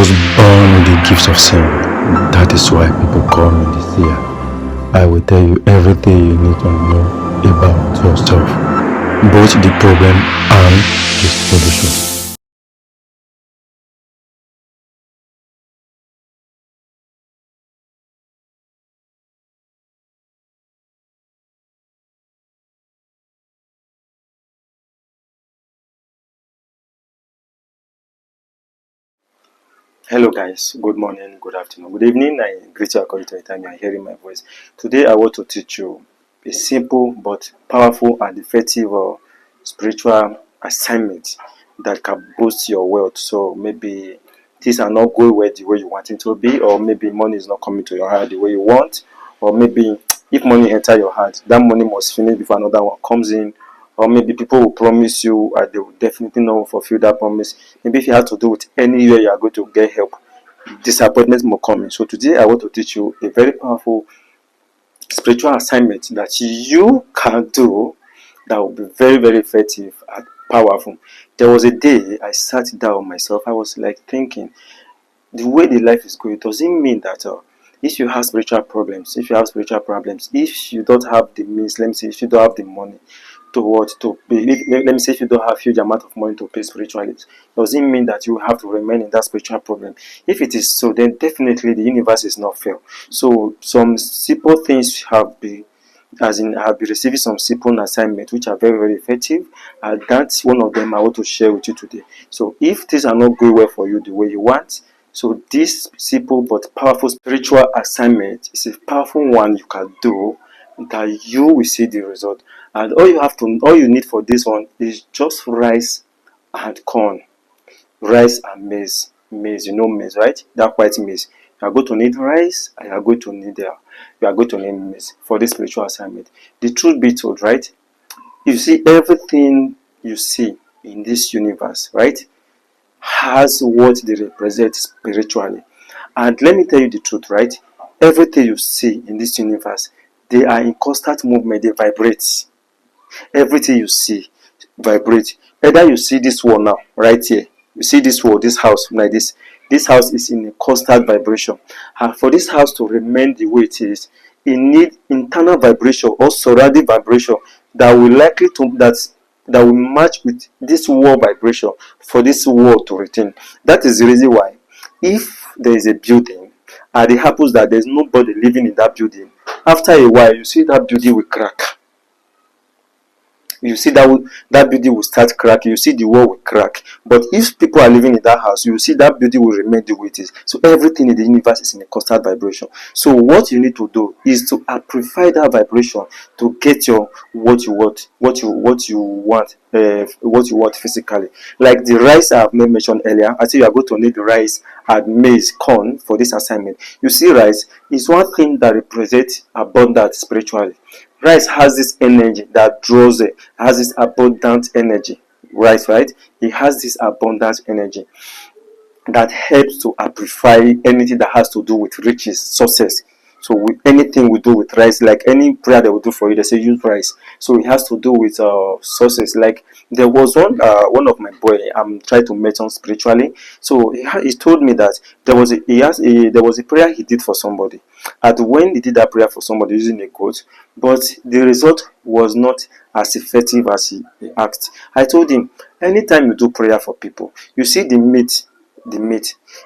was born with the gift of sin. That is why people call me the seer. I will tell you everything you need to know about yourself, both the problem and the solution. Hello guys, good morning, good afternoon, good evening. I greet you according to the time you are hearing my voice. Today I want to teach you a simple but powerful and effective spiritual assignment that can boost your wealth. So maybe things are not going well the way you want it to be, or maybe money is not coming to your heart the way you want, or maybe if money enter your heart, that money must finish before another one comes in, or maybe people will promise you and they will definitely not fulfill that promise. Maybe if you have to do it anywhere you are going to get help, disappointment will come in. So today I want to teach you a very powerful spiritual assignment that you can do that will be very, very effective and powerful. There was a day I sat down myself, I was like thinking, the way the life is going, does it mean that if you have spiritual problems, if you don't have the means, let me say, if you don't have the money to what to pay, let me say, if you don't have huge amount of money to pay spiritually, does it mean that you have to remain in that spiritual problem? If it is so, then definitely the universe is not fair. So some simple things have been, as in I have been receiving some simple assignments which are very, very effective, and that's one of them I want to share with you today. So if things are not going well for you the way you want, so this simple but powerful spiritual assignment is a powerful one you can do that you will see the result. And all you need for this one is just rice and corn, rice and maize. Maize, you know maize, right? That white maize. You are going to need rice and you are going to need maize for this spiritual assignment. The truth be told, right? You see, everything you see in this universe, right, has what they represent spiritually. And let me tell you the truth, right? Everything you see in this universe, they are in constant movement, they vibrate. Everything you see vibrate. Either you see this wall now, right here, you see this wall, this house like this house is in a constant vibration. And for this house to remain the way it is, it needs internal vibration or surrounding vibration that will likely to that will match with this wall vibration for this wall to retain. That is the reason why if there is a building and it happens that there's nobody living in that building, after a while you see that building will crack. You see that building will start cracking, you see the wall will crack. But if people are living in that house, you see that building will remain the way it is. So everything in the universe is in a constant vibration. So what you need to do is to amplify that vibration to get your what you want physically. Like the rice I have mentioned earlier, I say you are going to need rice and maize, corn for this assignment. You see, rice is one thing that represents abundance spiritually. Rice has this energy that draws it, has this abundant energy. Rice, right? It has this abundant energy that helps to amplify anything that has to do with riches, success. So with anything we do with rice, like any prayer they will do for you, they say use rice. So it has to do with success. Like there was one of my boy I'm trying to mention spiritually. So he told me that there was a prayer he did for somebody, and when he did that prayer for somebody using a goat, but the result was not as effective as he asked. I told him, anytime you do prayer for people, you see the meat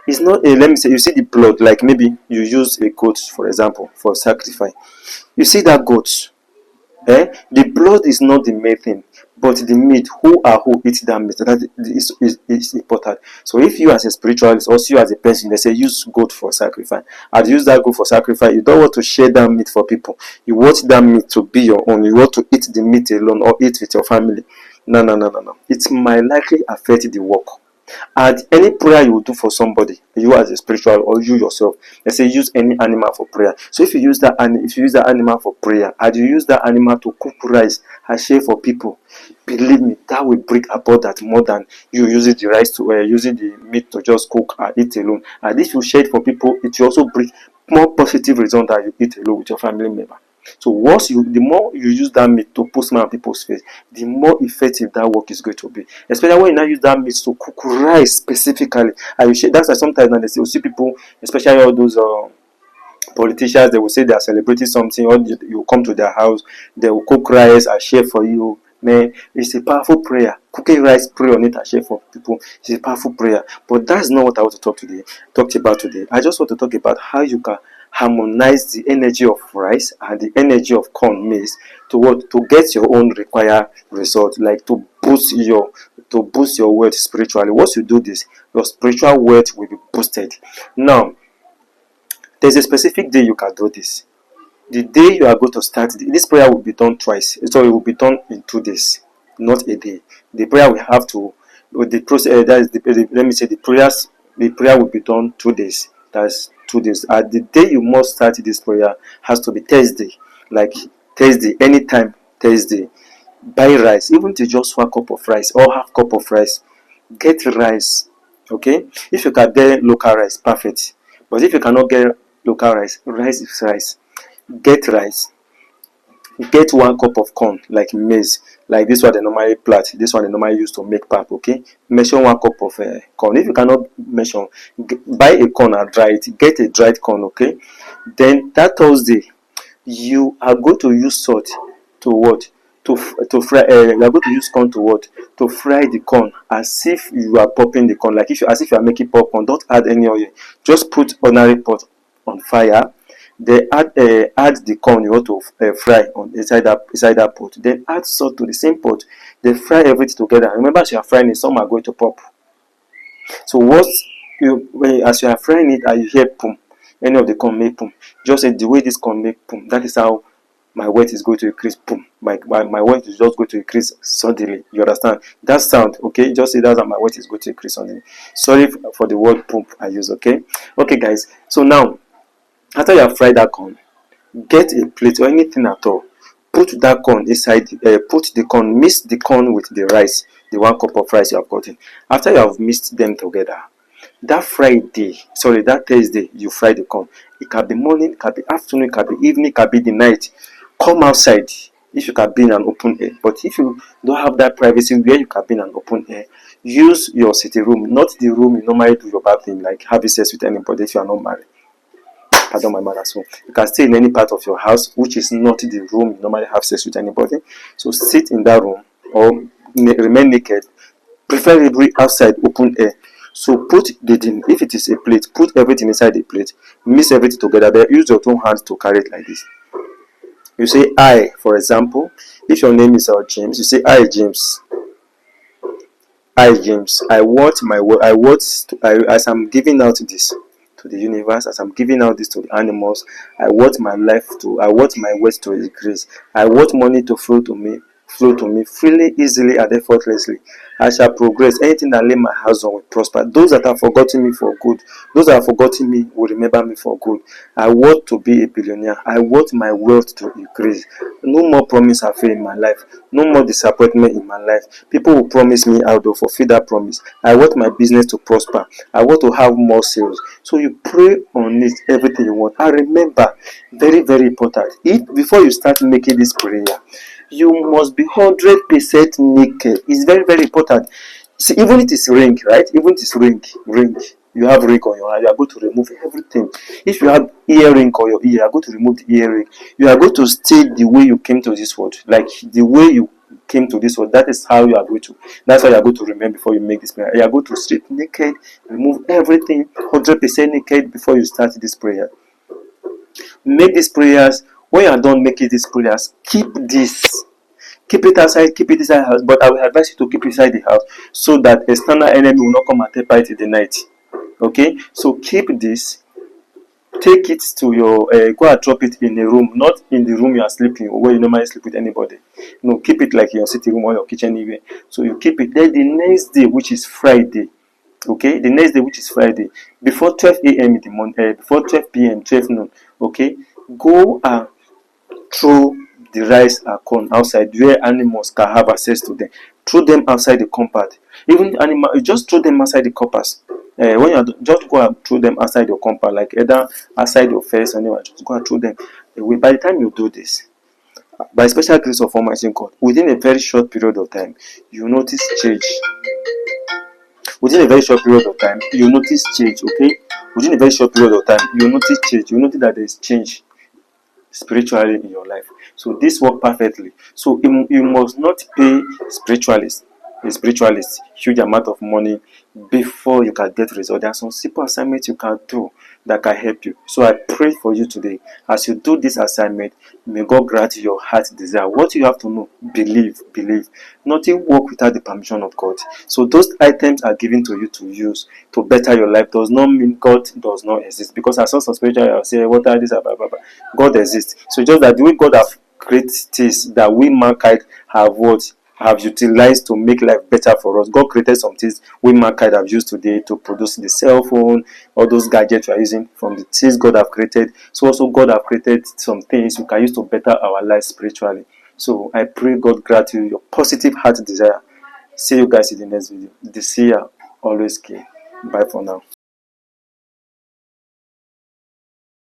it's not a, let me say, you see the blood, like maybe you use a goat for example for sacrifice. You see that goat, the blood is not the main thing, but the meat, who eats that meat, that is important. So if you as a spiritualist, also you as a person, they say use goat for sacrifice, and use that goat for sacrifice, you don't want to share that meat for people, you want that meat to be your own, you want to eat the meat alone or eat with your family. No, no, no, no, no, it might likely affect the work. And any prayer you will do for somebody, you as a spiritual or you yourself, let's say use any animal for prayer. So if you use that animal for prayer and you use that animal to cook rice and share for people, believe me, that will bring about that more than you using the rice to using the meat to just cook and eat alone. And if you share it for people, it will also bring more positive result than you eat alone with your family member. So the more you use that meat to put smile on people's face, the more effective that work is going to be. Especially when you now use that meat to cook rice specifically. And that's why sometimes when you see people, especially all those politicians, they will say they are celebrating something, or you come to their house, they will cook rice and share for you. Man, it's a powerful prayer. Cooking rice, pray on it and share for people. It's a powerful prayer. But that's not what I want to talk about today. I just want to talk about how you can harmonize the energy of rice and the energy of corn maize to get your own required result, like to boost your wealth spiritually. Once you do this, your spiritual wealth will be boosted. Now, there's a specific day you can do this. The day you are going to start, this prayer will be done twice. So it will be done in 2 days, not a day. The prayer we have to, with the process, that is let me say the prayer will be done 2 days. That's 2 days. At the day you must start this prayer has to be Thursday. Like Thursday, anytime Thursday. Buy rice, even to just 1 cup of rice or half cup of rice. Get rice. Okay? If you can get local rice, perfect. But if you cannot get local rice, rice is rice. Get rice, get 1 cup of corn like maize, like this one they normally plant, this one they normally use to make pap. Okay, measure 1 cup of corn. If you cannot measure, buy a corn and dry it. Get a dried corn. Okay, then that Thursday you are going to use salt to what, to fry. You are going to use corn to what, to fry the corn as if you are popping the corn, like as if you are making popcorn. Don't add any oil, just put ordinary pot on fire. They add the corn you want to fry on inside that pot. Then add salt to the same pot. They fry everything together. Remember, as you are frying it, some are going to pop. So as you are frying it and you hear boom, any of the corn make boom, just say the way this corn make boom, that is how my weight is going to increase. Boom, my weight is just going to increase suddenly. You understand that sound? Okay, just say that's how my weight is going to increase suddenly. Sorry for the word boom I use. Okay, guys. So now, after you have fried that corn, get a plate or anything at all. Put that corn inside. Put the corn. Mix the corn with the rice, the 1 cup of rice you have gotten. After you have mixed them together, that Thursday, you fry the corn. It can be morning, it can be afternoon, it can be evening, it can be the night. Come outside if you can be in an open air. But if you don't have that privacy where you can be in an open air, use your sitting room, not the room you normally do your bathing, like having sex with anybody if you are not married. Pardon my mother. So you can stay in any part of your house which is not the room you normally have sex with anybody. So sit in that room or remain naked, preferably outside open air. So if it is a plate, put everything inside the plate, mix everything together. Then use your two hands to carry it like this. You say I, for example, if your name is James, you say I James. I James. As I'm giving out this to the universe, as I'm giving out this to the animals, I want my wealth to increase. I want money to flow to me freely, easily, and effortlessly. I shall progress. Anything that lay my hands on will prosper. Those that have forgotten me for good, those that have forgotten me will remember me for good. I want to be a billionaire. I want my wealth to increase. No more promise and fail in my life. No more disappointment in my life. People will promise me, I will fulfill that promise. I want my business to prosper. I want to have more sales. So you pray on it, everything you want. And remember, very, very important, before you start making this prayer, you must be 100% naked. It's very, very important. See, even it is ring, right? Even it is ring. You have ring on your hand. You are going to remove everything. If you have earring on your ear, you are going to remove the earring. You are going to stay the way you came to this world, like the way you came to this world. That is how you are going to. That's how you are going to remember before you make this prayer. You are going to strip naked, remove everything, 100% naked before you start this prayer. Make these prayers. When you are done making these prayers, keep it outside, keep it inside the house. But I will advise you to keep it inside the house so that external enemy will not come and take it in the night. Okay, so keep this. Take it to your go and drop it in a room, not in the room you are sleeping or where you normally sleep with anybody. No, keep it like in your sitting room or your kitchen anywhere. So you keep it. Then the next day, which is Friday, okay, the next day, which is Friday, before 12 a.m. in the morning, before 12 p.m., 12 noon, okay, go and throw the rice and corn outside where animals can have access to them. Throw them outside the compound. Even animal, you just throw them outside the compass. When you just go and throw them outside your compound, like either outside your fence or anywhere, just go and throw them away. By the time you do this, By special grace of Almighty God, within a very short period of time, you notice change. Within a very short period of time, you notice change, okay? Within a very short period of time, you notice change. You notice that there is change spiritually in your life. So this work perfectly. So you must not pay a spiritualist huge amount of money before you can get results. There are some simple assignments you can do that can help you. So I pray for you today as you do this assignment. May God grant you your heart's desire. What you have to know, believe. Nothing work without the permission of God. So those items are given to you to use to better your life. Does not mean God does not exist. Because I saw some spiritual, I say, what are these? Blah, blah, blah. God exists. So just that the way God have created things that we mankind have what have utilized to make life better for us. God created some things we mankind have used today to produce the cell phone, all those gadgets we are using from the things God have created. So also God have created some things we can use to better our lives spiritually. So I pray God grant you your positive heart desire. See you guys in the next video. The seer always care. Bye for now.